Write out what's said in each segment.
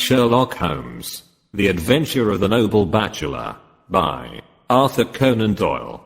Sherlock Holmes. The Adventure of the Noble Bachelor. By Arthur Conan Doyle.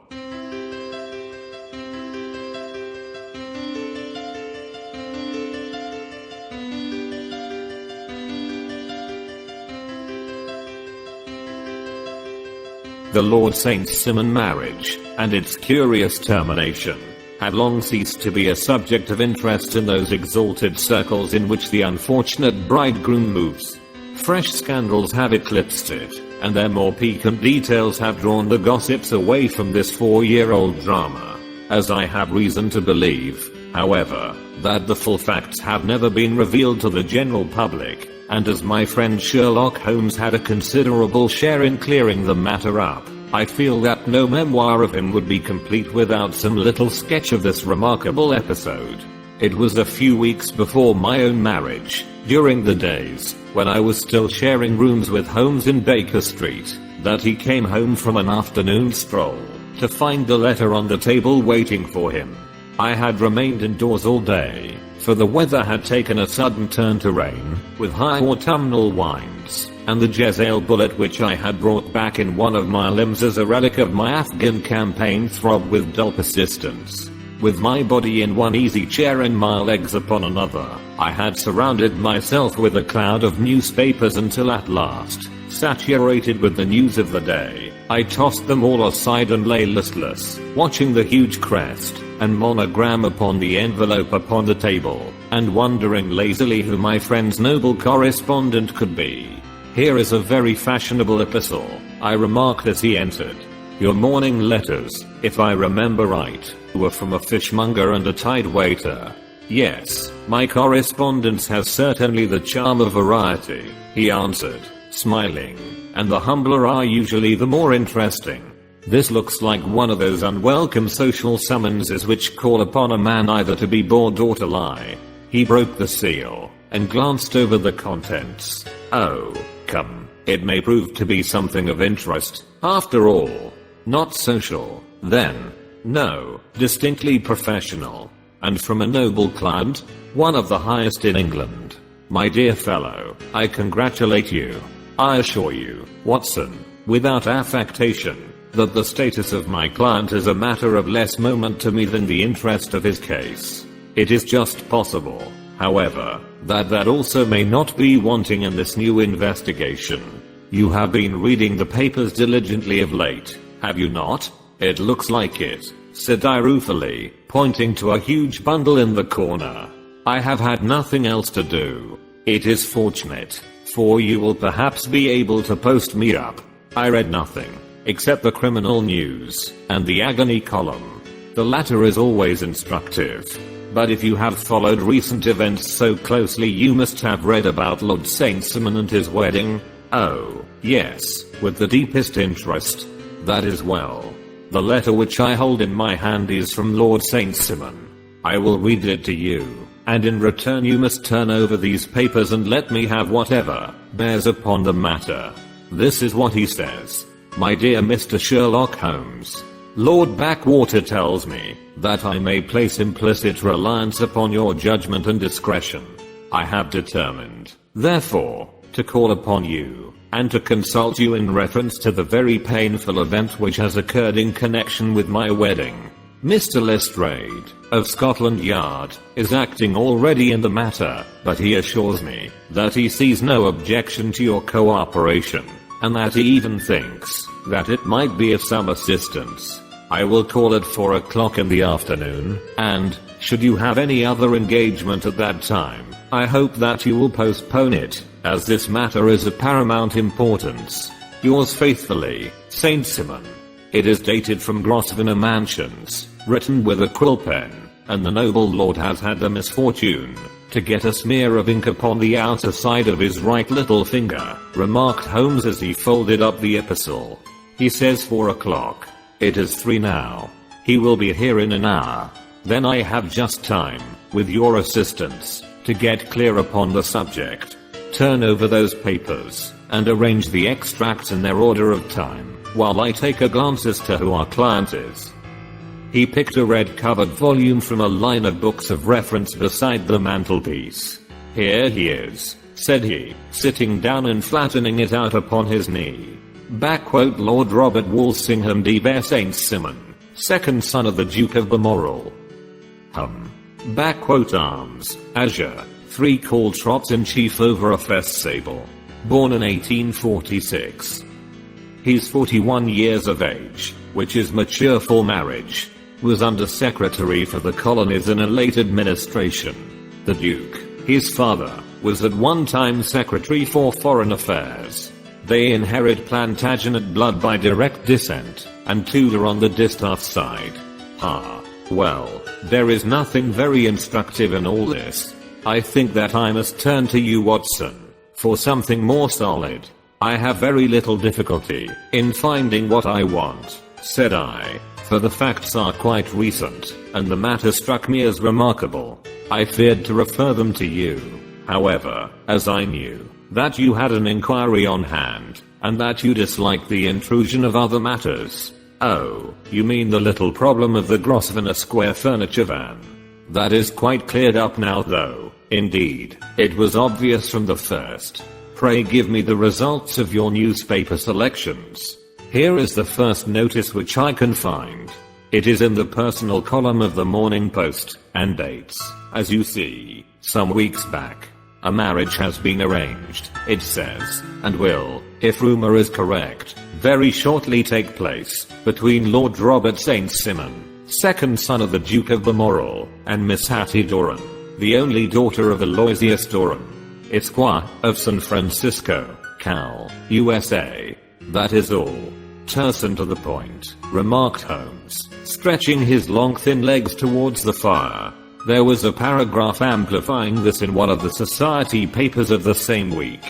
The Lord St. Simon marriage, and its curious termination, had long ceased to be a subject of interest in those exalted circles in which the unfortunate bridegroom moves. Fresh scandals have eclipsed it, and their more piquant details have drawn the gossips away from this 4-year-old drama. As I have reason to believe, however, that the full facts have never been revealed to the general public, and as my friend Sherlock Holmes had a considerable share in clearing the matter up, I feel that no memoir of him would be complete without some little sketch of this remarkable episode. It was a few weeks before my own marriage, during the days when I was still sharing rooms with Holmes in Baker Street, that he came home from an afternoon stroll to find the letter on the table waiting for him. I had remained indoors all day, for the weather had taken a sudden turn to rain, with high autumnal winds, and the Jezebel bullet which I had brought back in one of my limbs as a relic of my Afghan campaign throbbed with dull persistence. With my body in one easy chair and my legs upon another, I had surrounded myself with a cloud of newspapers until at last, saturated with the news of the day, I tossed them all aside and lay listless, watching the huge crest and monogram upon the envelope upon the table, and wondering lazily who my friend's noble correspondent could be. "Here is a very fashionable epistle," I remarked as he entered. "Your morning letters, if I remember right, were from a fishmonger and a tide waiter." "Yes, my correspondence has certainly the charm of variety," he answered, smiling, "and the humbler are usually the more interesting. This looks like one of those unwelcome social summonses which call upon a man either to be bored or to lie." He broke the seal, and glanced over the contents. "Oh, come, it may prove to be something of interest, after all." "Not social, then?" "No, distinctly professional. And from a noble client, one of the highest in England. My dear fellow, I congratulate you. I assure you, Watson, without affectation, that the status of my client is a matter of less moment to me than the interest of his case. It is just possible, however, that also may not be wanting in this new investigation. You have been reading the papers diligently of late, have you not?" "It looks like it," said I ruefully, pointing to a huge bundle in the corner. "I have had nothing else to do. It is fortunate, for you will perhaps be able to post me up." I read nothing, except the criminal news, and the agony column. The latter is always instructive. But if you have followed recent events so closely, you must have read about Lord St. Simon and his wedding. "Oh, yes, with the deepest interest." "That is well. The letter which I hold in my hand is from Lord St. Simon. I will read it to you, and in return you must turn over these papers and let me have whatever bears upon the matter." This is what he says. "My dear Mr. Sherlock Holmes, Lord Backwater tells me that I may place implicit reliance upon your judgment and discretion. I have determined, therefore, to call upon you, and to consult you in reference to the very painful event which has occurred in connection with my wedding. Mr. Lestrade, of Scotland Yard, is acting already in the matter, but he assures me that he sees no objection to your cooperation, and that he even thinks that it might be of some assistance. I will call at 4 o'clock in the afternoon, and, should you have any other engagement at that time, I hope that you will postpone it, as this matter is of paramount importance. Yours faithfully, St. Simon." It is dated from Grosvenor Mansions, written with a quill pen, and the noble lord has had the misfortune to get a smear of ink upon the outer side of his right little finger, remarked Holmes as he folded up the epistle. "He says 4 o'clock. It is 3 now. He will be here in an hour. Then I have just time, with your assistance, to get clear upon the subject. Turn over those papers, and arrange the extracts in their order of time, while I take a glance as to who our client is." He picked a red-covered volume from a line of books of reference beside the mantelpiece. "Here he is," said he, sitting down and flattening it out upon his knee. Backquote Lord Robert Walsingham de Saint-Simon, second son of the Duke of Balmoral. Backquote Arms, Azure, 3 called Trots-in-Chief over a fess sable. Born in 1846. He's 41 years of age, which is mature for marriage. Was Under Secretary for the Colonies in a late administration. The Duke, his father, was at one time Secretary for Foreign Affairs. They inherit Plantagenet blood by direct descent, and Tudor on the distaff side. Well, there is nothing very instructive in all this. I think that I must turn to you, Watson, for something more solid. I have very little difficulty in finding what I want, said I, for the facts are quite recent, and the matter struck me as remarkable. I feared to refer them to you, however, as I knew that you had an inquiry on hand, and that you disliked the intrusion of other matters. Oh, you mean the little problem of the Grosvenor Square furniture van. That is quite cleared up now though. Indeed, it was obvious from the first. Pray give me the results of your newspaper selections. Here is the first notice which I can find. It is in the personal column of the Morning Post, and dates, as you see, some weeks back. A marriage has been arranged, it says, and will, if rumor is correct, very shortly take place, between Lord Robert Saint-Simon, second son of the Duke of Balmoral, and Miss Hattie Doran, the only daughter of Aloysius Doran, Esquire, of San Francisco, Cal, USA. That is all. Terse and to the point, remarked Holmes, stretching his long thin legs towards the fire. There was a paragraph amplifying this in one of the society papers of the same week.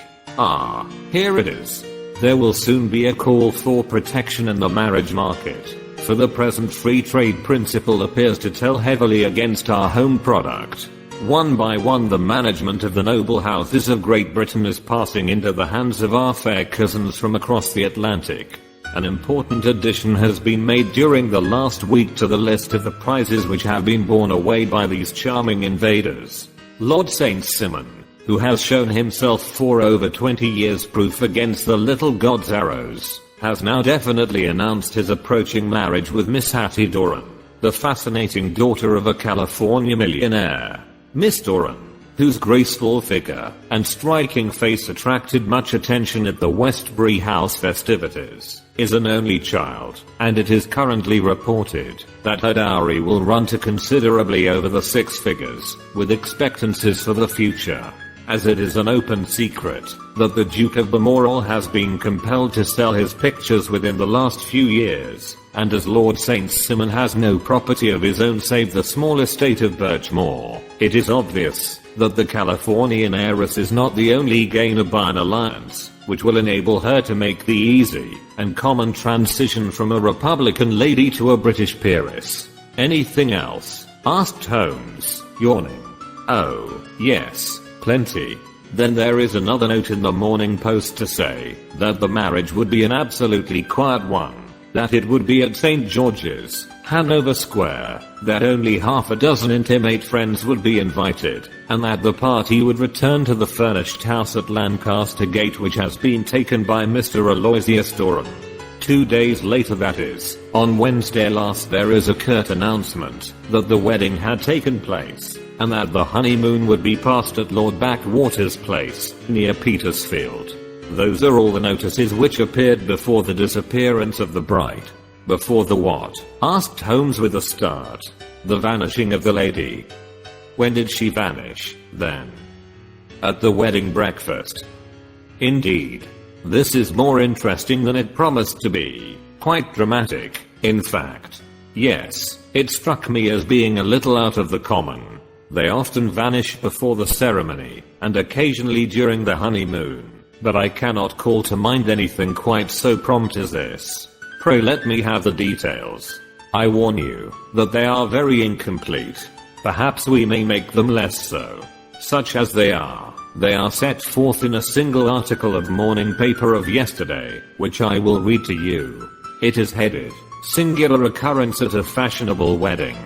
Here it is. There will soon be a call for protection in the marriage market, for the present free trade principle appears to tell heavily against our home product. One by one the management of the noble houses of Great Britain is passing into the hands of our fair cousins from across the Atlantic. An important addition has been made during the last week to the list of the prizes which have been borne away by these charming invaders. Lord Saint-Simon, who has shown himself for over 20 years proof against the little god's arrows, has now definitely announced his approaching marriage with Miss Hattie Doran, the fascinating daughter of a California millionaire. Miss Doran, whose graceful figure and striking face attracted much attention at the Westbury House festivities, is an only child, and it is currently reported that her dowry will run to considerably over the 6 figures, with expectancies for the future, as it is an open secret that the Duke of Balmoral has been compelled to sell his pictures within the last few years, and as Lord Saint-Simon has no property of his own save the small estate of Birchmoor, it is obvious that the Californian heiress is not the only gainer by an alliance, which will enable her to make the easy and common transition from a Republican lady to a British peeress. Anything else? Asked Holmes, yawning. Oh, yes, plenty. Then there is another note in the Morning Post to say that the marriage would be an absolutely quiet one, that it would be at St. George's, Hanover Square, that only half a dozen intimate friends would be invited, and that the party would return to the furnished house at Lancaster Gate which has been taken by Mr. Aloysius Doran. 2 days later, that is, on Wednesday last, there is a curt announcement that the wedding had taken place, and that the honeymoon would be passed at Lord Backwater's place, near Petersfield. Those are all the notices which appeared before the disappearance of the bride. Before the what? Asked Holmes with a start. The vanishing of the lady. When did she vanish, then? At the wedding breakfast. Indeed. This is more interesting than it promised to be. Quite dramatic, in fact. Yes, it struck me as being a little out of the common. They often vanish before the ceremony, and occasionally during the honeymoon, but I cannot call to mind anything quite so prompt as this. Pray let me have the details. I warn you that they are very incomplete. Perhaps we may make them less so. Such as they are set forth in a single article of morning paper of yesterday, which I will read to you. It is headed, "Singular Occurrence at a Fashionable Wedding."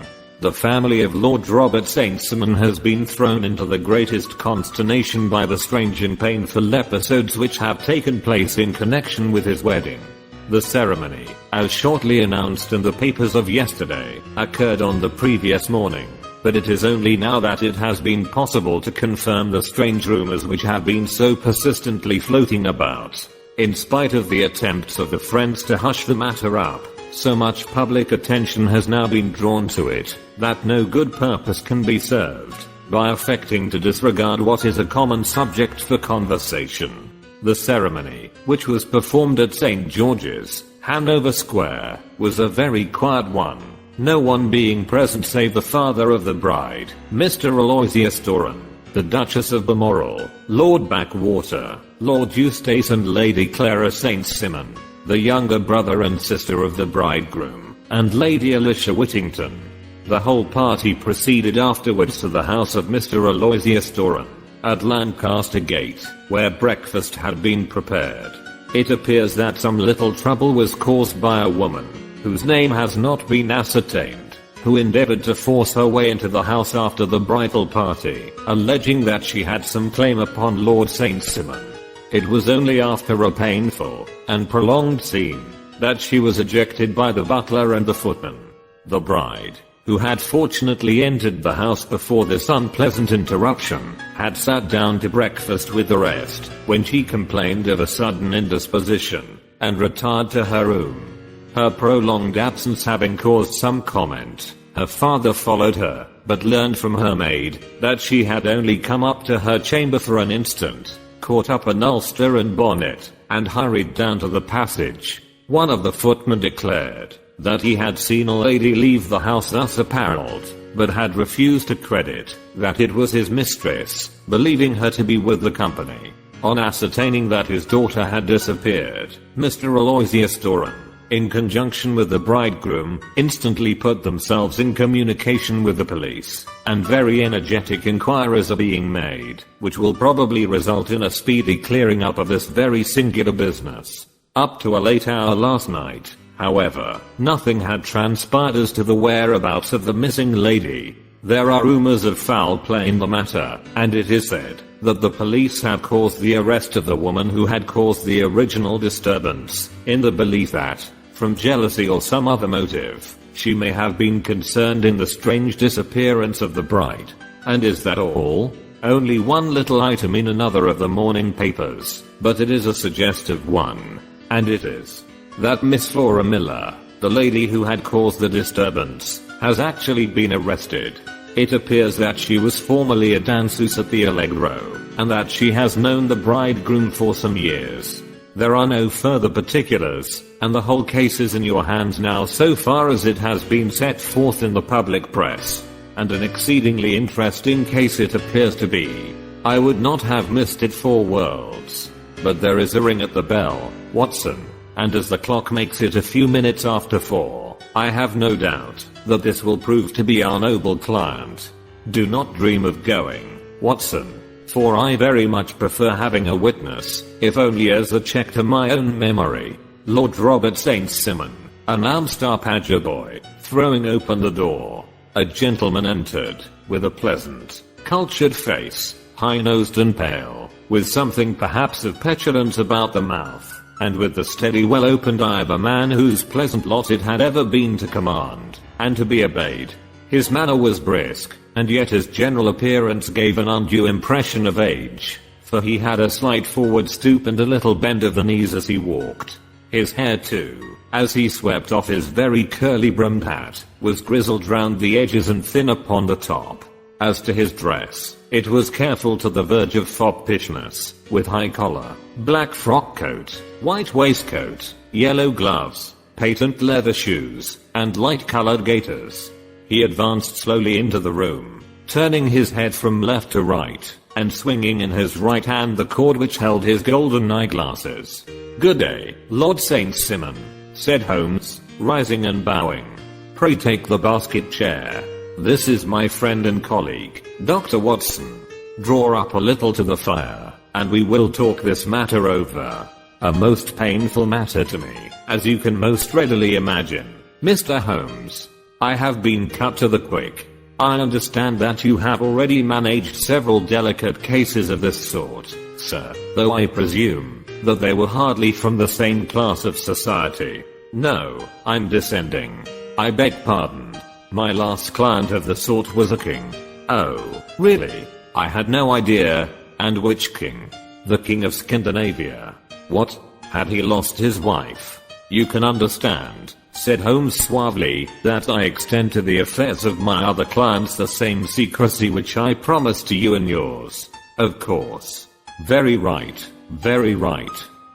The family of Lord Robert St. Simon has been thrown into the greatest consternation by the strange and painful episodes which have taken place in connection with his wedding. The ceremony, as shortly announced in the papers of yesterday, occurred on the previous morning, but it is only now that it has been possible to confirm the strange rumors which have been so persistently floating about. In spite of the attempts of the friends to hush the matter up, so much public attention has now been drawn to it, that no good purpose can be served by affecting to disregard what is a common subject for conversation. The ceremony, which was performed at St. George's, Hanover Square, was a very quiet one, no one being present save the father of the bride, Mr. Aloysius Doran, the Duchess of Balmoral, Lord Backwater, Lord Eustace and Lady Clara St. Simon, the younger brother and sister of the bridegroom, and Lady Alicia Whittington. The whole party proceeded afterwards to the house of Mr. Aloysius Doran, at Lancaster Gate, where breakfast had been prepared. It appears that some little trouble was caused by a woman, whose name has not been ascertained, who endeavored to force her way into the house after the bridal party, alleging that she had some claim upon Lord St. Simon. It was only after a painful and prolonged scene that she was ejected by the butler and the footman. The bride, who had fortunately entered the house before this unpleasant interruption, had sat down to breakfast with the rest, when she complained of a sudden indisposition, and retired to her room. Her prolonged absence having caused some comment, her father followed her, but learned from her maid that she had only come up to her chamber for an instant, caught up an ulster and bonnet, and hurried down to the passage. One of the footmen declared that he had seen a lady leave the house thus apparelled, but had refused to credit that it was his mistress, believing her to be with the company. On ascertaining that his daughter had disappeared, Mr. Aloysius Doran, in conjunction with the bridegroom, instantly put themselves in communication with the police, and very energetic inquiries are being made, which will probably result in a speedy clearing up of this very singular business. Up to a late hour last night, however, nothing had transpired as to the whereabouts of the missing lady. There are rumors of foul play in the matter, and it is said that the police have caused the arrest of the woman who had caused the original disturbance, in the belief that, from jealousy or some other motive, she may have been concerned in the strange disappearance of the bride. And is that all? Only one little item in another of the morning papers, but it is a suggestive one, and it is that Miss Flora Miller, the lady who had caused the disturbance, has actually been arrested. It appears that she was formerly a danseuse at the Allegro, and that she has known the bridegroom for some years. There are no further particulars, and the whole case is in your hands now so far as it has been set forth in the public press, and an exceedingly interesting case it appears to be. I would not have missed it for worlds. But there is a ring at the bell, Watson, and as the clock makes it a few minutes after 4, I have no doubt that this will prove to be our noble client. Do not dream of going, Watson, for I very much prefer having a witness, if only as a check to my own memory. Lord Robert St. Simon, announced our pager boy, throwing open the door. A gentleman entered, with a pleasant, cultured face, high-nosed and pale, with something perhaps of petulance about the mouth, and with the steady well-opened eye of a man whose pleasant lot it had ever been to command, and to be obeyed. His manner was brisk, and yet his general appearance gave an undue impression of age, for he had a slight forward stoop and a little bend of the knees as he walked. His hair too, as he swept off his very curly brimmed hat, was grizzled round the edges and thin upon the top. As to his dress, it was careful to the verge of foppishness, with high collar, black frock coat, white waistcoat, yellow gloves, patent leather shoes, and light-colored gaiters. He advanced slowly into the room, turning his head from left to right, and swinging in his right hand the cord which held his golden eyeglasses. "Good day, Lord St. Simon," said Holmes, rising and bowing. "Pray take the basket chair. This is my friend and colleague, Dr. Watson. Draw up a little to the fire, and we will talk this matter over. A most painful matter to me, as you can most readily imagine, Mr. Holmes. I have been cut to the quick. I understand that you have already managed several delicate cases of this sort, sir, though I presume that they were hardly from the same class of society. No, I'm descending. I beg pardon. My last client of the sort was a king. Oh, really? I had no idea. And which king? The king of Scandinavia. What? Had he lost his wife? You can understand, said Holmes suavely, that I extend to the affairs of my other clients the same secrecy which I promised to you and yours. Of course. Very right. Very right.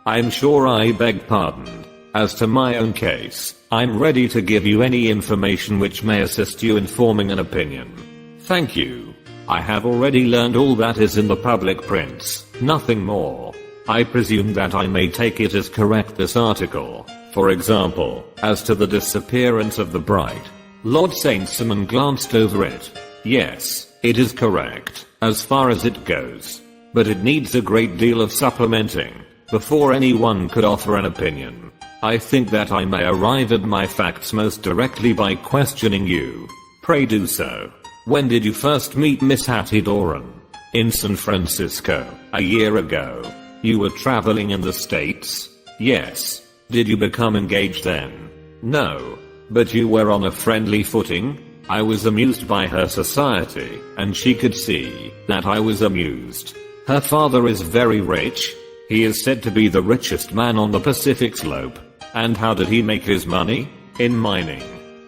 I'm sure I beg pardon. As to my own case, I'm ready to give you any information which may assist you in forming an opinion. Thank you. I have already learned all that is in the public prints, nothing more. I presume that I may take it as correct this article. For example, as to the disappearance of the bride. Lord St. Simon glanced over it. Yes, it is correct, as far as it goes. But it needs a great deal of supplementing, before anyone could offer an opinion. I think that I may arrive at my facts most directly by questioning you. Pray do so. When did you first meet Miss Hattie Doran? In San Francisco, a year ago. You were traveling in the States? Yes. Did you become engaged then? No. But you were on a friendly footing? I was amused by her society, and she could see that I was amused. Her father is very rich. He is said to be the richest man on the Pacific slope. And how did he make his money? In mining.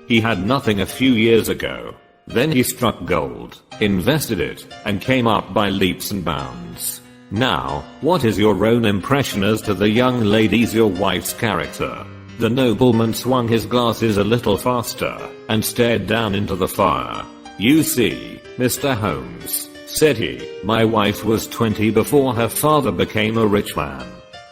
He had nothing a few years ago. Then he struck gold, invested it, and came up by leaps and bounds. Now, what is your own impression as to the young lady's your wife's character? The nobleman swung his glasses a little faster, and stared down into the fire. You see, Mr. Holmes, said he, my wife was 20 before her father became a rich man.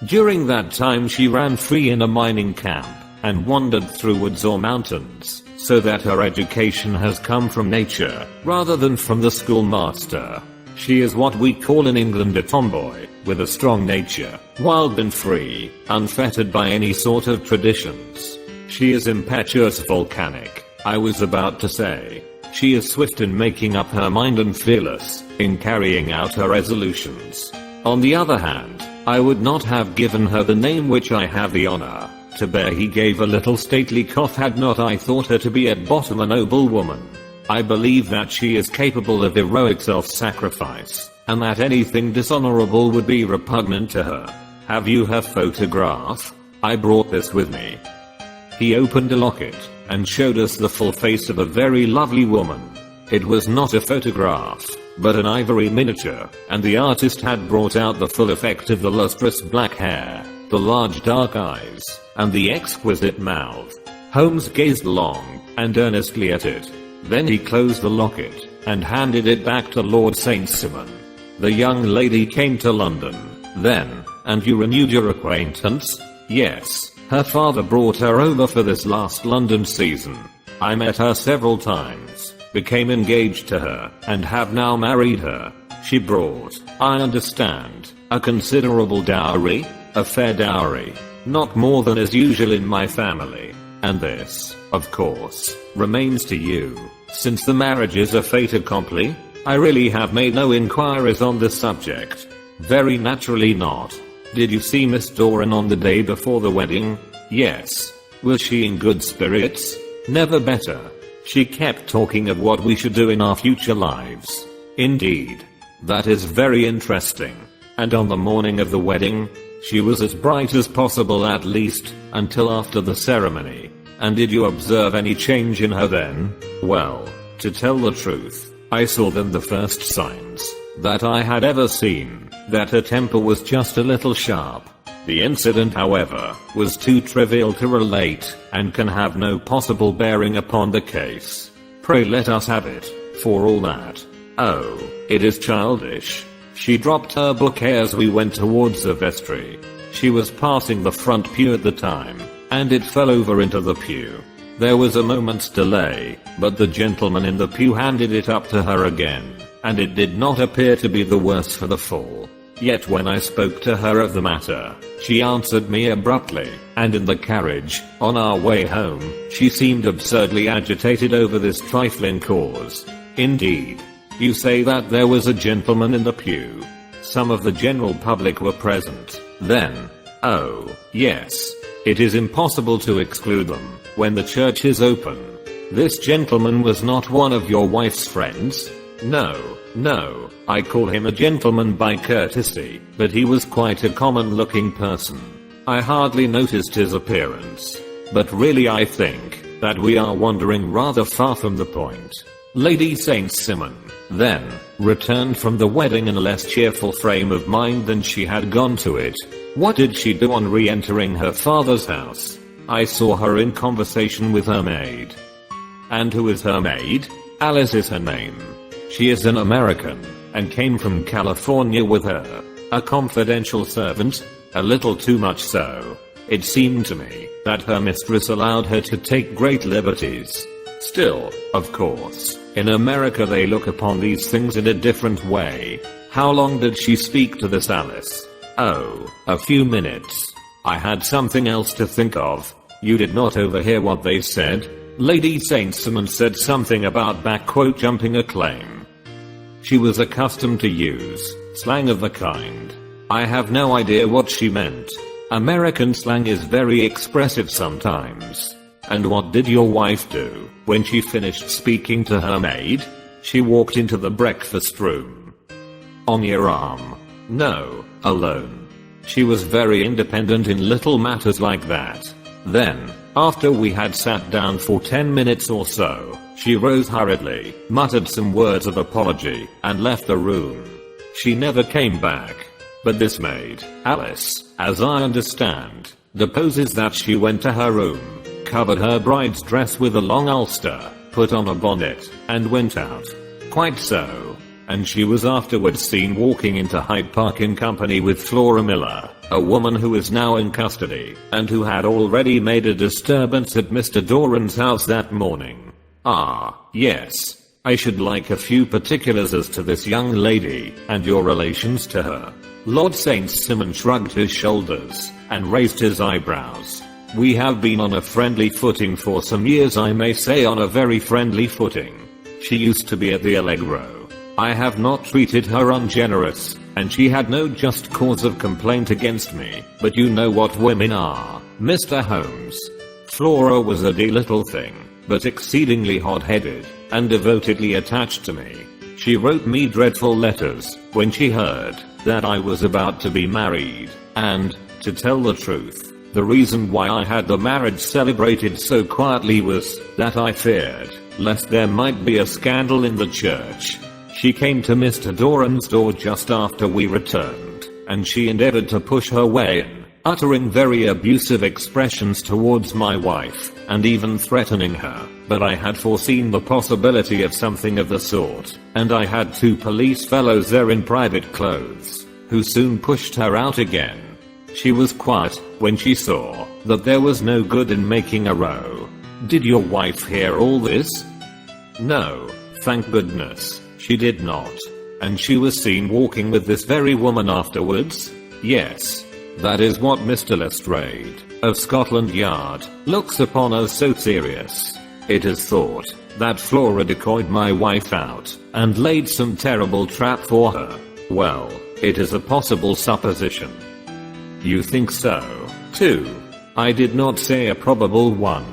During that time she ran free in a mining camp, and wandered through woods or mountains, so that her education has come from nature, rather than from the schoolmaster. She is what we call in England a tomboy, with a strong nature, wild and free, unfettered by any sort of traditions. She is impetuous, volcanic, I was about to say. She is swift in making up her mind and fearless in carrying out her resolutions. On the other hand, I would not have given her the name which I have the honor to bear. He gave a little stately cough. Had not I thought her to be at bottom a noble woman. I believe that she is capable of heroic self-sacrifice, and that anything dishonorable would be repugnant to her. Have you her photograph? I brought this with me. He opened a locket, and showed us the full face of a very lovely woman. It was not a photograph, but an ivory miniature, and the artist had brought out the full effect of the lustrous black hair, the large dark eyes, and the exquisite mouth. Holmes gazed long and earnestly at it. Then he closed the locket, and handed it back to Lord St. Simon. The young lady came to London, then, and you renewed your acquaintance? Yes, her father brought her over for this last London season. I met her several times, became engaged to her, and have now married her. She brought, I understand, a considerable dowry, a fair dowry, not more than is usual in my family. And this, of course, remains to you, since the marriage is a fait accompli. I really have made no inquiries on this subject. Very naturally not. Did you see Miss Doran on the day before the wedding? Yes. Was she in good spirits? Never better. She kept talking of what we should do in our future lives. Indeed. That is very interesting. And on the morning of the wedding, she was as bright as possible, at least, until after the ceremony. And did you observe any change in her then? Well, to tell the truth, I saw then the first signs that I had ever seen, that her temper was just a little sharp. The incident, however, was too trivial to relate, and can have no possible bearing upon the case. Pray let us have it, for all that. Oh, it is childish. She dropped her bouquet as we went towards the vestry. She was passing the front pew at the time, and it fell over into the pew. There was a moment's delay, but the gentleman in the pew handed it up to her again, and it did not appear to be the worse for the fall. Yet when I spoke to her of the matter, she answered me abruptly, and in the carriage, on our way home, she seemed absurdly agitated over this trifling cause. Indeed. You say that there was a gentleman in the pew. Some of the general public were present, then? Oh, yes. It is impossible to exclude them, when the church is open. This gentleman was not one of your wife's friends? No, I call him a gentleman by courtesy, but he was quite a common-looking person. I hardly noticed his appearance. But really I think that we are wandering rather far from the point. Lady Saint Simon, then, returned from the wedding in a less cheerful frame of mind than she had gone to it. What did she do on re-entering her father's house? I saw her in conversation with her maid. And who is her maid? Alice is her name. She is an American, and came from California with her. A confidential servant? A little too much so. It seemed to me that her mistress allowed her to take great liberties. Still, of course, in America they look upon these things in a different way. How long did she speak to this Alice? Oh, a few minutes. I had something else to think of. You did not overhear what they said? Lady Saint Simon said something about jumping a claim. She was accustomed to use slang of the kind. I have no idea what she meant. American slang is very expressive sometimes. And what did your wife do when she finished speaking to her maid? She walked into the breakfast room. On your arm? No, alone. She was very independent in little matters like that. Then, after we had sat down for 10 minutes or so, she rose hurriedly, muttered some words of apology, and left the room. She never came back. But this maid, Alice, as I understand, deposes that she went to her room, covered her bride's dress with a long ulster, put on a bonnet, and went out. Quite so. And she was afterwards seen walking into Hyde Park in company with Flora Miller, a woman who is now in custody, and who had already made a disturbance at Mr. Doran's house that morning. Ah, yes. I should like a few particulars as to this young lady, and your relations to her. Lord Saint Simon shrugged his shoulders, and raised his eyebrows. We have been on a friendly footing for some years, I may say on a very friendly footing. She used to be at the Allegro. I have not treated her ungenerous, and she had no just cause of complaint against me, but you know what women are, Mr. Holmes. Flora was a dear little thing, but exceedingly hot-headed, and devotedly attached to me. She wrote me dreadful letters, when she heard that I was about to be married, and, to tell the truth, the reason why I had the marriage celebrated so quietly was that I feared lest there might be a scandal in the church. She came to Mr. Doran's door just after we returned, and she endeavored to push her way in, uttering very abusive expressions towards my wife, and even threatening her, but I had foreseen the possibility of something of the sort, and I had 2 police fellows there in private clothes, who soon pushed her out again. She was quiet when she saw that there was no good in making a row. Did your wife hear all this? No, thank goodness, she did not. And she was seen walking with this very woman afterwards? Yes. That is what Mr. Lestrade, of Scotland Yard, looks upon as so serious. It is thought that Flora decoyed my wife out, and laid some terrible trap for her. Well, it is a possible supposition. You think so, too? I did not say a probable one.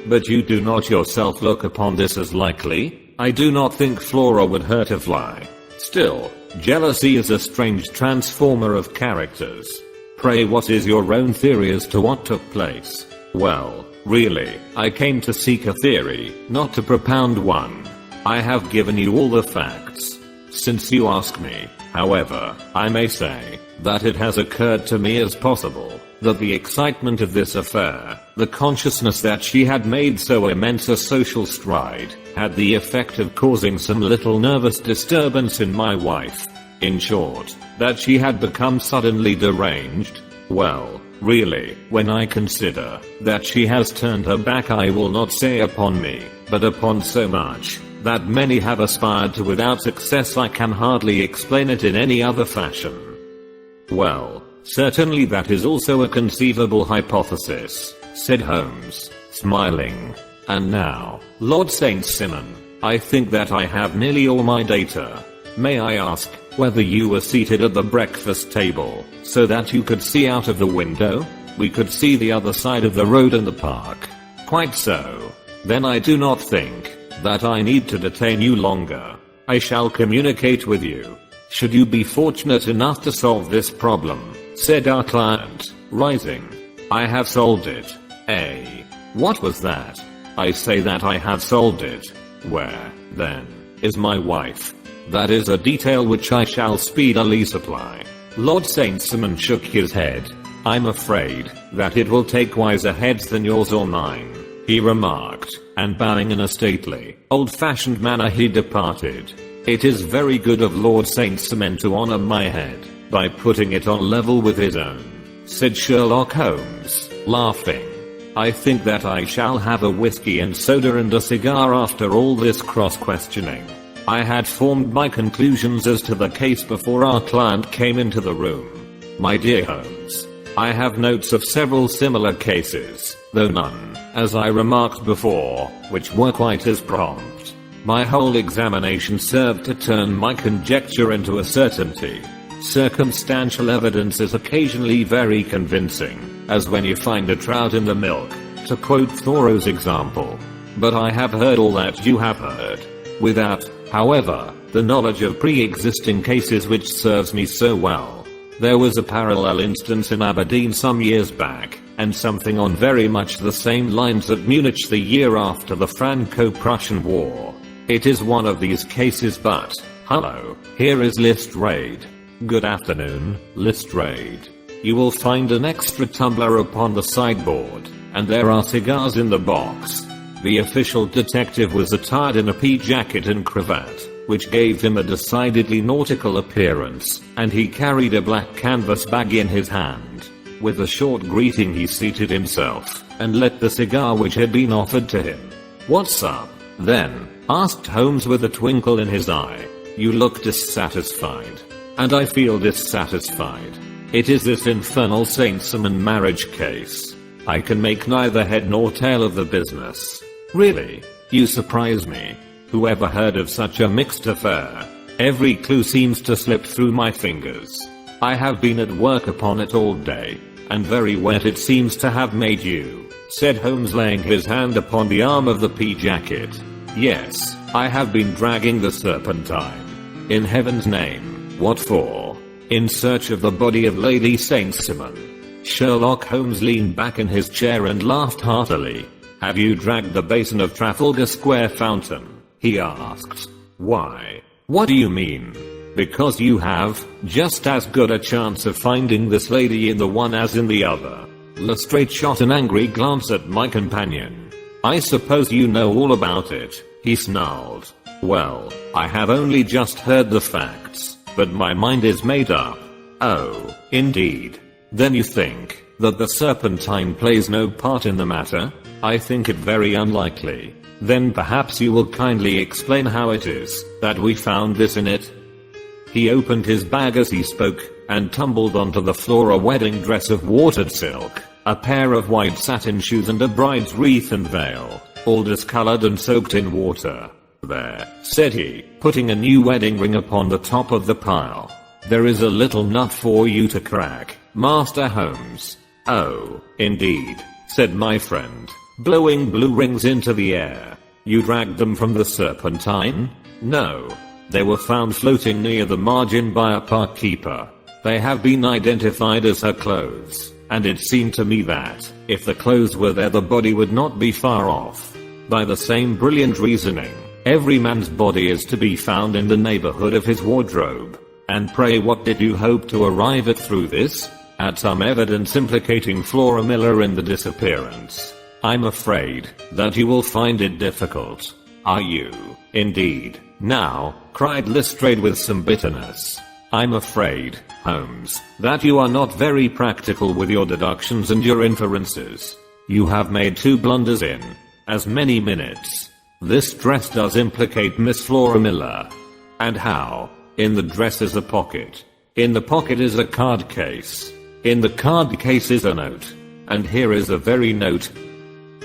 But you do not yourself look upon this as likely? I do not think Flora would hurt a fly. Still, jealousy is a strange transformer of characters. Pray, what is your own theory as to what took place? Well, really, I came to seek a theory, not to propound one. I have given you all the facts. Since you ask me, however, I may say that it has occurred to me as possible that the excitement of this affair, the consciousness that she had made so immense a social stride, had the effect of causing some little nervous disturbance in my wife. In short, that she had become suddenly deranged. Well, really, when I consider that she has turned her back, I will not say upon me, but upon so much that many have aspired to without success, I can hardly explain it in any other fashion. Well, certainly that is also a conceivable hypothesis, said Holmes, smiling. And now, Lord St. Simon, I think that I have nearly all my data. May I ask whether you were seated at the breakfast table so that you could see out of the window? We could see the other side of the road and the park. Quite so. Then I do not think that I need to detain you longer. I shall communicate with you should you be fortunate enough to solve this problem, said our client, rising. I have solved it. What was that? I say that I have solved it. Where, then, is my wife? That is a detail which I shall speedily supply. Lord St. Simon shook his head. I'm afraid that it will take wiser heads than yours or mine, he remarked, and bowing in a stately, old-fashioned manner he departed. It is very good of Lord St. Simon to honor my head by putting it on level with his own, said Sherlock Holmes, laughing. I think that I shall have a whiskey and soda and a cigar after all this cross-questioning. I had formed my conclusions as to the case before our client came into the room. My dear Holmes, I have notes of several similar cases, though none, as I remarked before, which were quite as prompt. My whole examination served to turn my conjecture into a certainty. Circumstantial evidence is occasionally very convincing, as when you find a trout in the milk, to quote Thoreau's example. But I have heard all that you have heard, without, however, the knowledge of pre-existing cases which serves me so well. There was a parallel instance in Aberdeen some years back, and something on very much the same lines at Munich the year after the Franco-Prussian War. It is one of these cases, but, hello, here is Lestrade. Good afternoon, Lestrade. You will find an extra tumbler upon the sideboard, and there are cigars in the box. The official detective was attired in a pea jacket and cravat, which gave him a decidedly nautical appearance, and he carried a black canvas bag in his hand. With a short greeting he seated himself, and lit the cigar which had been offered to him. What's up, then? Asked Holmes with a twinkle in his eye. You look dissatisfied. And I feel dissatisfied. It is this infernal St. Simon marriage case. I can make neither head nor tail of the business. Really? You surprise me. Who ever heard of such a mixed affair? Every clue seems to slip through my fingers. I have been at work upon it all day, and very wet it seems to have made you, said Holmes, laying his hand upon the arm of the pea jacket. Yes, I have been dragging the Serpentine. In heaven's name, what for? In search of the body of Lady St. Simon. Sherlock Holmes leaned back in his chair and laughed heartily. Have you dragged the basin of Trafalgar Square fountain? He asked. Why? What do you mean? Because you have just as good a chance of finding this lady in the one as in the other. Lestrade shot an angry glance at my companion. I suppose you know all about it, he snarled. Well, I have only just heard the facts, but my mind is made up. Oh, indeed. Then you think that the Serpentine plays no part in the matter? I think it very unlikely. Then perhaps you will kindly explain how it is that we found this in it? He opened his bag as he spoke, and tumbled onto the floor a wedding dress of watered silk, a pair of white satin shoes and a bride's wreath and veil, all discolored and soaked in water. There, said he, putting a new wedding ring upon the top of the pile. There is a little nut for you to crack, Master Holmes. Oh, indeed, said my friend, blowing blue rings into the air. You dragged them from the Serpentine? No. They were found floating near the margin by a park keeper. They have been identified as her clothes, and it seemed to me that, if the clothes were there, the body would not be far off. By the same brilliant reasoning, every man's body is to be found in the neighborhood of his wardrobe. And pray what did you hope to arrive at through this? At some evidence implicating Flora Miller in the disappearance. I'm afraid that you will find it difficult. Are you, indeed? Now, cried Lestrade with some bitterness. I'm afraid, Holmes, that you are not very practical with your deductions and your inferences. You have made 2 blunders in as many minutes. This dress does implicate Miss Flora Miller. And how? In the dress is a pocket. In the pocket is a card case. In the card case is a note. And here is the very note.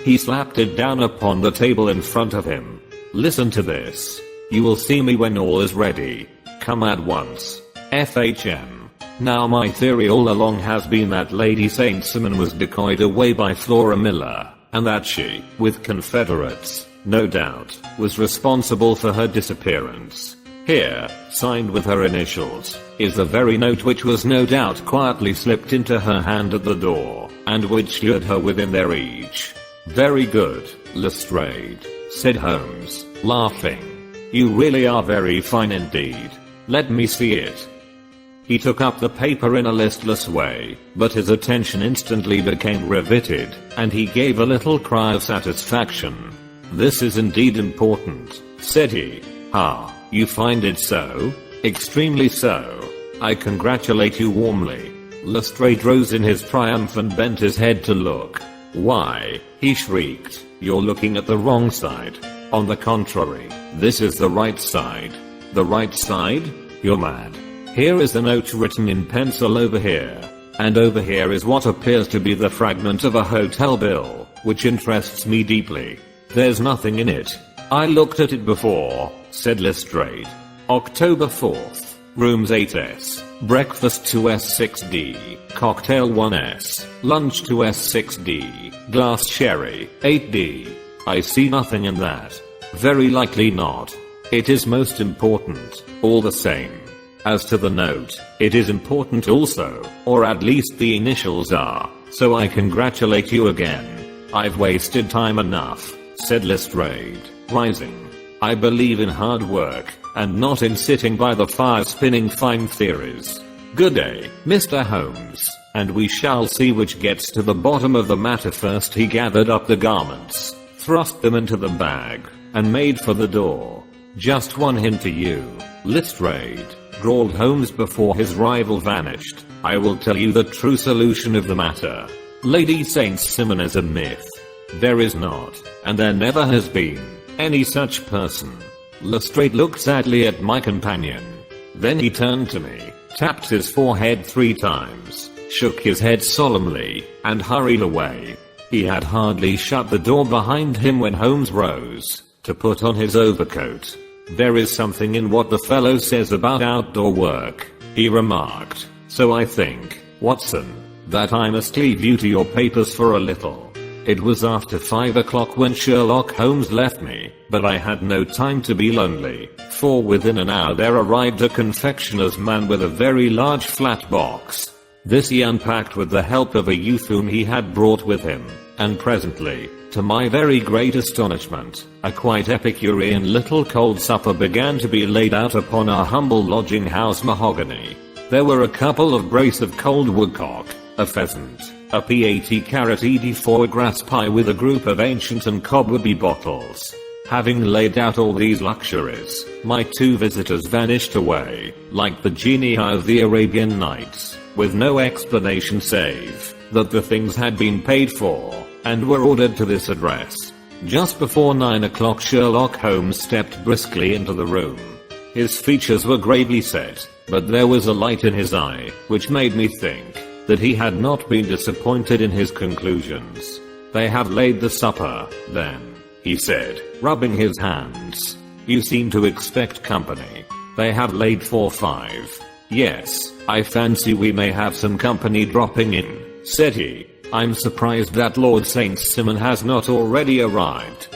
He slapped it down upon the table in front of him. Listen to this. You will see me when all is ready. Come at once. FHM. Now my theory all along has been that Lady St. Simon was decoyed away by Flora Miller, and that she, with Confederates, no doubt, was responsible for her disappearance. Here, signed with her initials, is the very note which was no doubt quietly slipped into her hand at the door, and which lured her within their reach. Very good, Lestrade, said Holmes, laughing. You really are very fine indeed. Let me see it. He took up the paper in a listless way, but his attention instantly became riveted, and he gave a little cry of satisfaction. This is indeed important, said he. Ah, you find it so? Extremely so. I congratulate you warmly. Lestrade rose in his triumph and bent his head to look. Why, he shrieked, you're looking at the wrong side. On the contrary, this is the right side. The right side? You're mad. Here is the note written in pencil over here. And over here is what appears to be the fragment of a hotel bill, which interests me deeply. There's nothing in it. I looked at it before, said Lestrade. October 4th, rooms 8S, breakfast 2S6D, cocktail 1S, lunch 2S6D, glass sherry 8D. I see nothing in that. Very likely not. It is most important, all the same. As to the note, it is important also, or at least the initials are, so I congratulate you again. I've wasted time enough, said Lestrade, rising. I believe in hard work, and not in sitting by the fire spinning fine theories. Good day, Mr. Holmes, and we shall see which gets to the bottom of the matter first. He gathered up the garments, thrust them into the bag, and made for the door. Just one hint to you, Lestrade, drawled Holmes before his rival vanished. I will tell you the true solution of the matter. Lady St. Simon is a myth. There is not, and there never has been, any such person. Lestrade looked sadly at my companion. Then he turned to me, tapped his forehead 3 times, shook his head solemnly, and hurried away. He had hardly shut the door behind him when Holmes rose to put on his overcoat. There is something in what the fellow says about outdoor work, he remarked. So I think, Watson, that I must leave you to your papers for a little. It was after 5 o'clock when Sherlock Holmes left me, but I had no time to be lonely, for within an hour there arrived a confectioner's man with a very large flat box. This he unpacked with the help of a youth whom he had brought with him, and presently, to my very great astonishment, a quite Epicurean little cold supper began to be laid out upon our humble lodging house mahogany. There were a couple of brace of cold woodcock, a pheasant, a p80 carrot foie gras pie with a group of ancient and cobwebby bottles. Having laid out all these luxuries, my 2 visitors vanished away, like the genii of the Arabian Nights, with no explanation save that the things had been paid for, and were ordered to this address. Just before 9 o'clock Sherlock Holmes stepped briskly into the room. His features were gravely set, but there was a light in his eye, which made me think that he had not been disappointed in his conclusions. They have laid the supper, then, he said, rubbing his hands. You seem to expect company. They have laid 4-5. Yes, I fancy we may have some company dropping in, said he. I'm surprised that Lord St. Simon has not already arrived.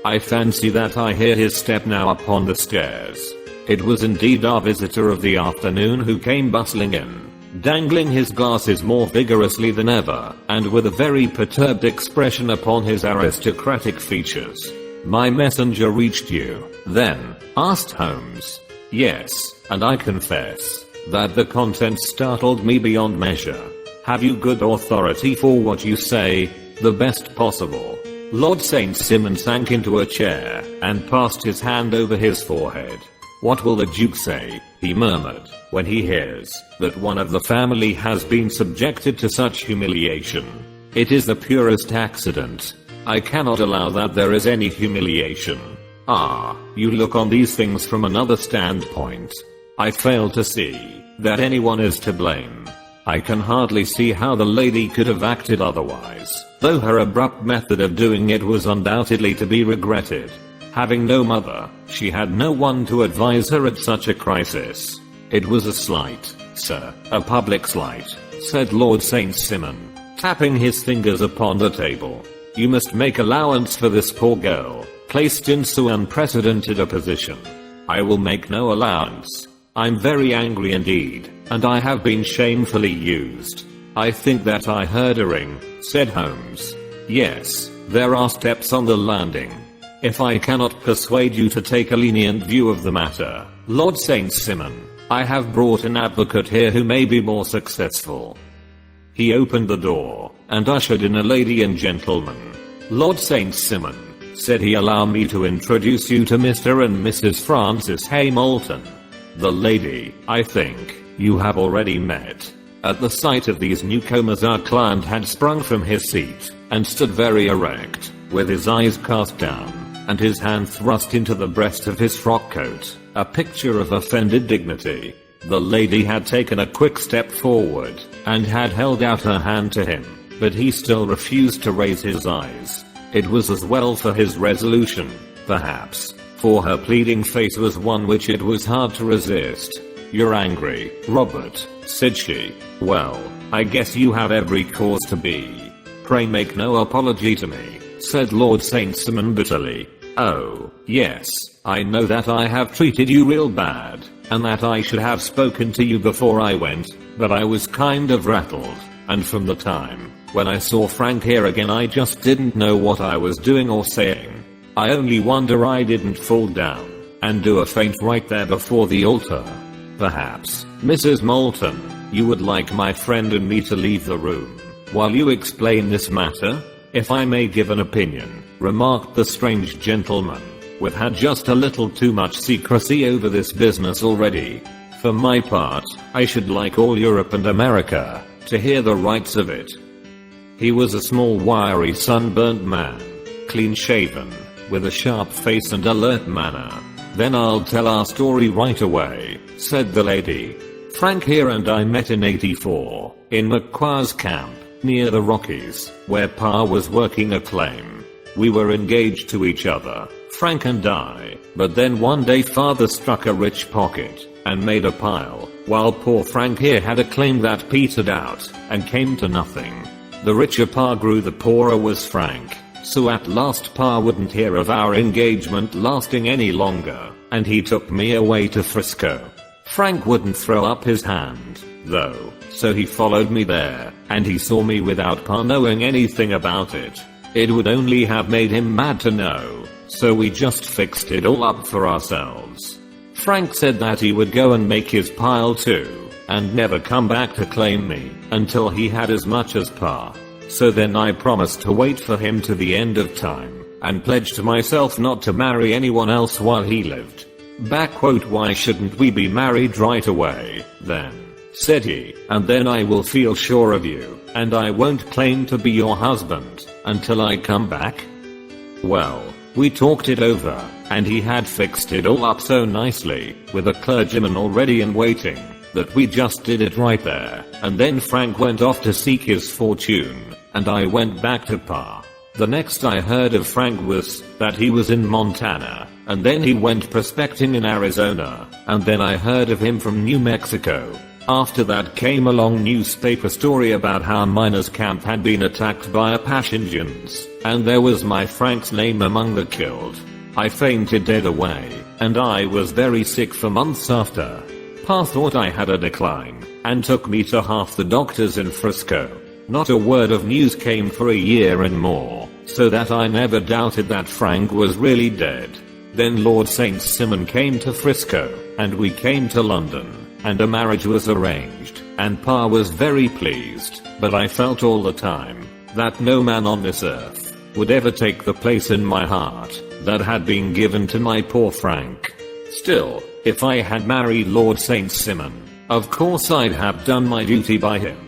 I fancy that I hear his step now upon the stairs. It was indeed our visitor of the afternoon who came bustling in, dangling his glasses more vigorously than ever, and with a very perturbed expression upon his aristocratic features. My messenger reached you, then? Asked Holmes. Yes, and I confess that the contents startled me beyond measure. Have you good authority for what you say? The best possible. Lord St. Simon sank into a chair, and passed his hand over his forehead. What will the Duke say, he murmured, when he hears that one of the family has been subjected to such humiliation? It is the purest accident. I cannot allow that there is any humiliation. You look on these things from another standpoint. I fail to see that anyone is to blame. I can hardly see how the lady could have acted otherwise, though her abrupt method of doing it was undoubtedly to be regretted. Having no mother, she had no one to advise her at such a crisis. It was a slight, sir, a public slight, said Lord St. Simon, tapping his fingers upon the table. You must make allowance for this poor girl, placed in so unprecedented a position. I will make no allowance. I'm very angry indeed, and I have been shamefully used. I think that I heard a ring, said Holmes. Yes, there are steps on the landing. If I cannot persuade you to take a lenient view of the matter, Lord St. Simon, I have brought an advocate here who may be more successful. He opened the door and ushered in a lady and gentleman. Lord St. Simon, said he, allow me to introduce you to Mr. and Mrs. Francis Hamilton. The lady, I think, you have already met. At the sight of these newcomers, our client had sprung from his seat and stood very erect, with his eyes cast down and his hand thrust into the breast of his frock coat, a picture of offended dignity. The lady had taken a quick step forward and had held out her hand to him, but he still refused to raise his eyes. It was as well for his resolution, perhaps, for her pleading face was one which it was hard to resist. You're angry, Robert, said she. Well, I guess you have every cause to be. Pray make no apology to me, said Lord St. Simon bitterly. Oh, yes, I know that I have treated you real bad, and that I should have spoken to you before I went, but I was kind of rattled, and from the time when I saw Frank here again I just didn't know what I was doing or saying. I only wonder I didn't fall down and do a faint right there before the altar. Perhaps, Mrs. Moulton, you would like my friend and me to leave the room while you explain this matter? If I may give an opinion, remarked the strange gentleman, we've had just a little too much secrecy over this business already. For my part, I should like all Europe and America to hear the rights of it. He was a small, wiry, sunburnt man, clean-shaven, with a sharp face and alert manner. Then I'll tell our story right away, said the lady. Frank here and I met in '84, in McQuarrie's camp, near the Rockies, where Pa was working a claim. We were engaged to each other, Frank and I, but then one day Father struck a rich pocket and made a pile, while poor Frank here had a claim that petered out and came to nothing. The richer Pa grew, the poorer was Frank, so at last Pa wouldn't hear of our engagement lasting any longer, and he took me away to Frisco. Frank wouldn't throw up his hand, though, so he followed me there, and he saw me without Pa knowing anything about it. It would only have made him mad to know, so we just fixed it all up for ourselves. Frank said that he would go and make his pile too, and never come back to claim me, until he had as much as Pa. So then I promised to wait for him to the end of time, and pledged to myself not to marry anyone else while he lived. Why shouldn't we be married right away, then? Said he, and then I will feel sure of you, and I won't claim to be your husband until I come back. Well, we talked it over, and he had fixed it all up so nicely, with a clergyman already in waiting, that we just did it right there, and then Frank went off to seek his fortune, and I went back to Pa. The next I heard of Frank was that he was in Montana, and then he went prospecting in Arizona, and then I heard of him from New Mexico. After that came a long newspaper story about how miners' camp had been attacked by Apache Indians, and there was my Frank's name among the killed. I fainted dead away, and I was very sick for months after. Pa thought I had a decline, and took me to half the doctors in Frisco. Not a word of news came for a year and more, so that I never doubted that Frank was really dead. Then Lord St. Simon came to Frisco, and we came to London, and a marriage was arranged, and Pa was very pleased, but I felt all the time that no man on this earth would ever take the place in my heart that had been given to my poor Frank. Still, if I had married Lord St. Simon, of course I'd have done my duty by him.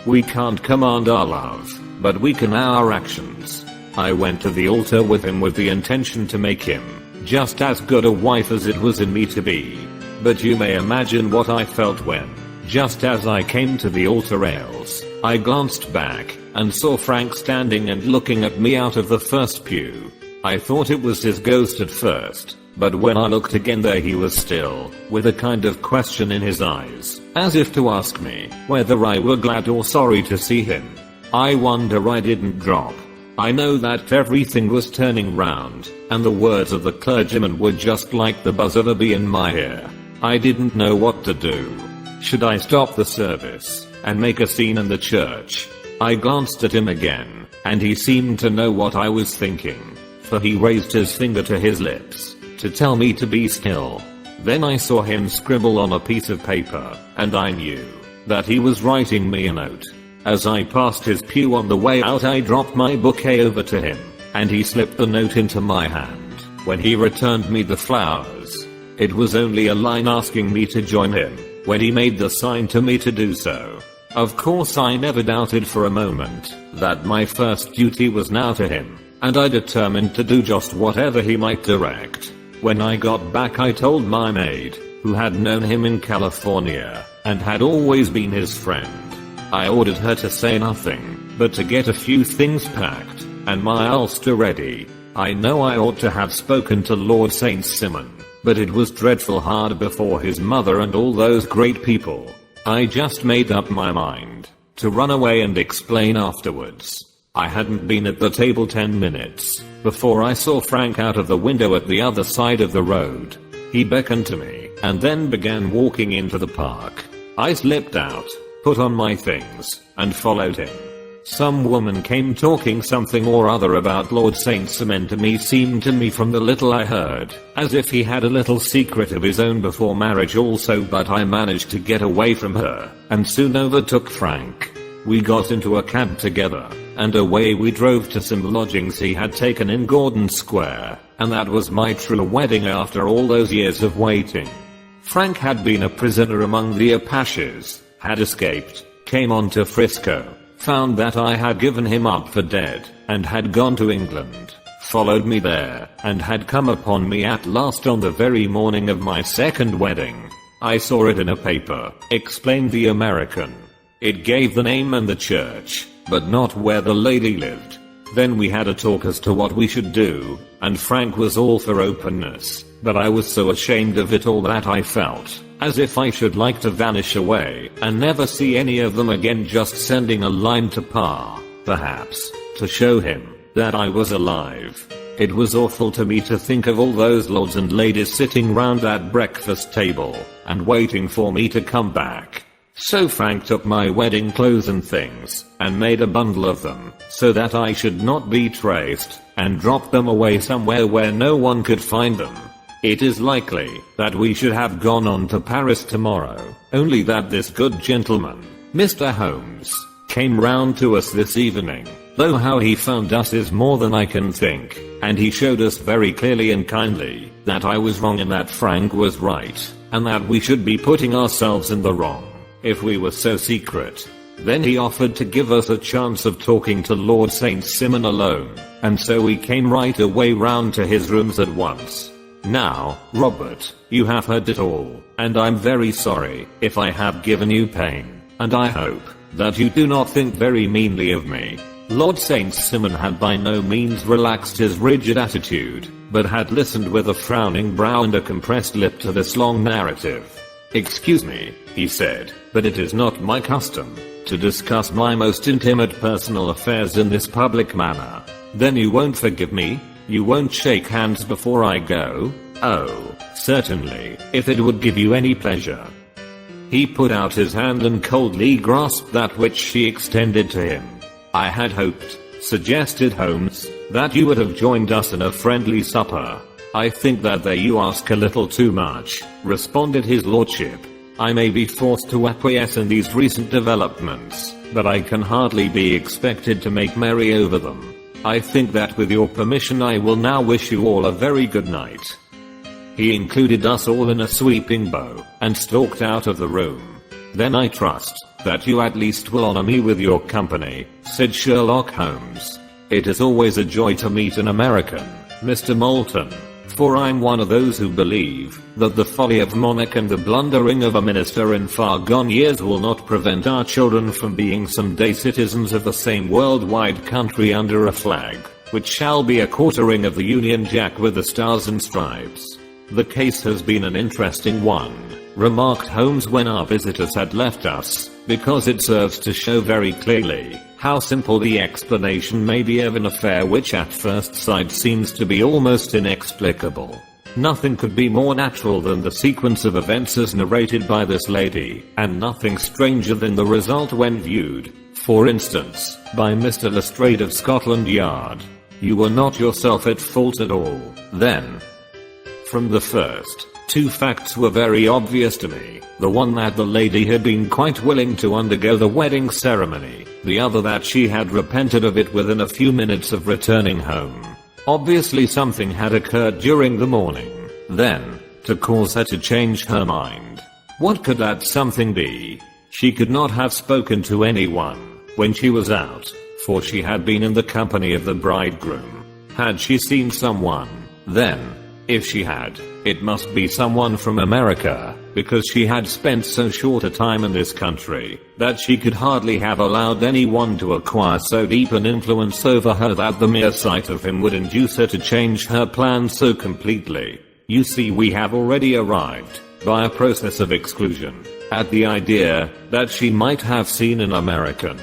We can't command our love, but we can our actions. I went to the altar with him with the intention to make him just as good a wife as it was in me to be. But you may imagine what I felt when Just as I came to the altar rails, I glanced back and saw Frank standing and looking at me out of the first pew. I thought it was his ghost at first, but when I looked again there he was still, with a kind of question in his eyes, as if to ask me whether I were glad or sorry to see him. I wonder I didn't drop. I know that everything was turning round, and the words of the clergyman were just like the buzz of a bee in my ear. I didn't know what to do. Should I stop the service and make a scene in the church? I glanced at him again, and he seemed to know what I was thinking, for he raised his finger to his lips to tell me to be still. Then I saw him scribble on a piece of paper, and I knew that he was writing me a note. As I passed his pew on the way out, I dropped my bouquet over to him, and he slipped the note into my hand. When he returned me the flowers, it was only a line asking me to join him, when he made the sign to me to do so. Of course I never doubted for a moment that my first duty was now to him, and I determined to do just whatever he might direct. When I got back I told my maid, who had known him in California, and had always been his friend. I ordered her to say nothing, but to get a few things packed, and my ulster ready. I know I ought to have spoken to Lord St. Simon, but it was dreadful hard before his mother and all those great people. I just made up my mind to run away and explain afterwards. I hadn't been at the table 10 minutes before I saw Frank out of the window at the other side of the road. He beckoned to me and then began walking into the park. I slipped out, put on my things, and followed him. Some woman came talking something or other about Lord St. Simon to me, seemed to me from the little I heard, as if he had a little secret of his own before marriage also, but I managed to get away from her, and soon overtook Frank. We got into a cab together, and away we drove to some lodgings he had taken in Gordon Square, and that was my true wedding after all those years of waiting. Frank had been a prisoner among the Apaches, had escaped, came on to Frisco, found that I had given him up for dead, and had gone to England, followed me there, and had come upon me at last on the very morning of my second wedding. I saw it in a paper, explained the American. It gave the name and the church, but not where the lady lived. Then we had a talk as to what we should do, and Frank was all for openness, but I was so ashamed of it all that I felt as if I should like to vanish away and never see any of them again, just sending a line to Pa, perhaps, to show him that I was alive. It was awful to me to think of all those lords and ladies sitting round that breakfast table and waiting for me to come back. So Frank took my wedding clothes and things and made a bundle of them so that I should not be traced, and dropped them away somewhere where no one could find them. It is likely that we should have gone on to Paris tomorrow, only that this good gentleman, Mr. Holmes, came round to us this evening, though how he found us is more than I can think, and he showed us very clearly and kindly that I was wrong and that Frank was right, and that we should be putting ourselves in the wrong if we were so secret. Then he offered to give us a chance of talking to Lord St. Simon alone, and so we came right away round to his rooms at once. Now, Robert, you have heard it all, and I'm very sorry if I have given you pain, and I hope that you do not think very meanly of me. Lord St. Simon had by no means relaxed his rigid attitude, but had listened with a frowning brow and a compressed lip to this long narrative. Excuse me, he said, but it is not my custom to discuss my most intimate personal affairs in this public manner. Then you won't forgive me? You won't shake hands before I go? Oh, certainly, if it would give you any pleasure. He put out his hand and coldly grasped that which she extended to him. I had hoped, suggested Holmes, that you would have joined us in a friendly supper. I think that there you ask a little too much, responded his lordship. I may be forced to acquiesce in these recent developments, but I can hardly be expected to make merry over them. I think that with your permission I will now wish you all a very good night. He included us all in a sweeping bow, and stalked out of the room. Then I trust that you at least will honor me with your company, said Sherlock Holmes. It is always a joy to meet an American, Mr. Moulton. For I'm one of those who believe that the folly of monarch and the blundering of a minister in far gone years will not prevent our children from being someday citizens of the same worldwide country under a flag, which shall be a quartering of the Union Jack with the stars and stripes. The case has been an interesting one, remarked Holmes when our visitors had left us, because it serves to show very clearly how simple the explanation may be of an affair which at first sight seems to be almost inexplicable. Nothing could be more natural than the sequence of events as narrated by this lady, and nothing stranger than the result when viewed, for instance, by Mr. Lestrade of Scotland Yard. You were not yourself at fault at all, then. From the first, two facts were very obvious to me. The one that the lady had been quite willing to undergo the wedding ceremony, the other that she had repented of it within a few minutes of returning home. Obviously something had occurred during the morning, then, to cause her to change her mind. What could that something be? She could not have spoken to anyone when she was out, for she had been in the company of the bridegroom. Had she seen someone, then? If she had, it must be someone from America, because she had spent so short a time in this country that she could hardly have allowed anyone to acquire so deep an influence over her that the mere sight of him would induce her to change her plans so completely. You see, we have already arrived, by a process of exclusion, at the idea that she might have seen an American.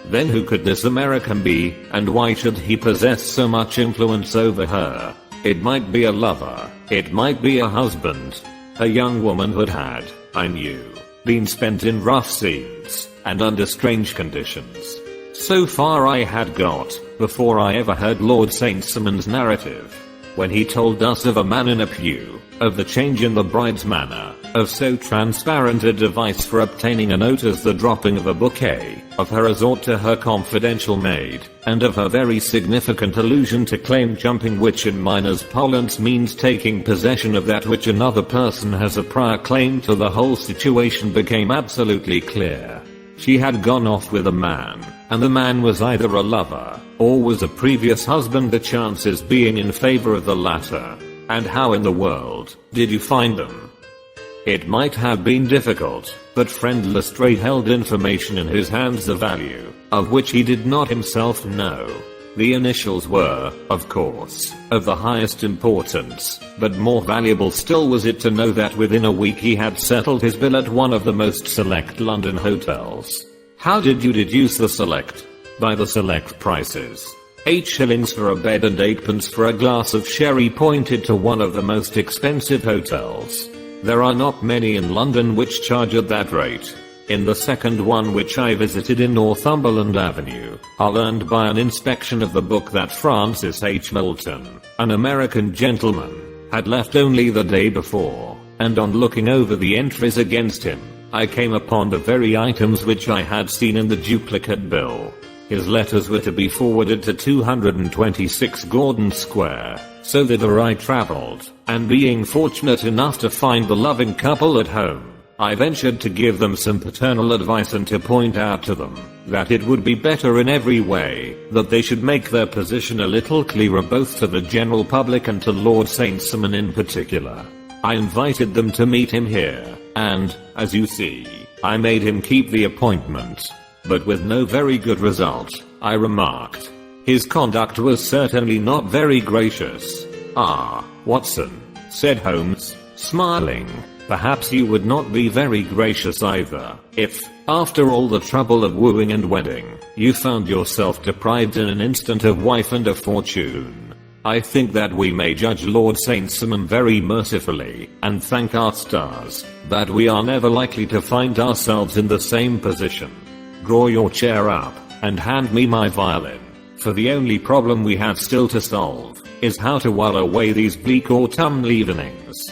Then who could this American be, and why should he possess so much influence over her? It might be a lover, it might be a husband. A young womanhood had, I knew, been spent in rough scenes, and under strange conditions. So far I had got, before I ever heard Lord St. Simon's narrative. When he told us of a man in a pew, of the change in the bride's manner, of so transparent a device for obtaining a note as the dropping of a bouquet, of her resort to her confidential maid, and of her very significant allusion to claim jumping, which in miners' parlance means taking possession of that which another person has a prior claim to, the whole situation became absolutely clear. She had gone off with a man, and the man was either a lover, or was a previous husband, the chances being in favor of the latter. And how in the world did you find them? It might have been difficult, but friend Lestrade held information in his hands the value of which he did not himself know. The initials were, of course, of the highest importance, but more valuable still was it to know that within a week he had settled his bill at one of the most select London hotels. How did you deduce the select? By the select prices. 8 shillings for a bed and 8 pence for a glass of sherry pointed to one of the most expensive hotels. There are not many in London which charge at that rate. In the second one, which I visited in Northumberland Avenue, I learned by an inspection of the book that Francis H. Milton, an American gentleman, had left only the day before, and on looking over the entries against him, I came upon the very items which I had seen in the duplicate bill. His letters were to be forwarded to 226 Gordon Square, so thither I traveled, and being fortunate enough to find the loving couple at home, I ventured to give them some paternal advice and to point out to them that it would be better in every way that they should make their position a little clearer, both to the general public and to Lord St. Simon in particular. I invited them to meet him here, and, as you see, I made him keep the appointment. But with no very good result, I remarked. His conduct was certainly not very gracious. Ah, Watson, said Holmes, smiling, perhaps you would not be very gracious either, if, after all the trouble of wooing and wedding, you found yourself deprived in an instant of wife and of fortune. I think that we may judge Lord St. Simon very mercifully, and thank our stars that we are never likely to find ourselves in the same position. Draw your chair up, and hand me my violin, for the only problem we have still to solve is how to while away these bleak autumnal evenings.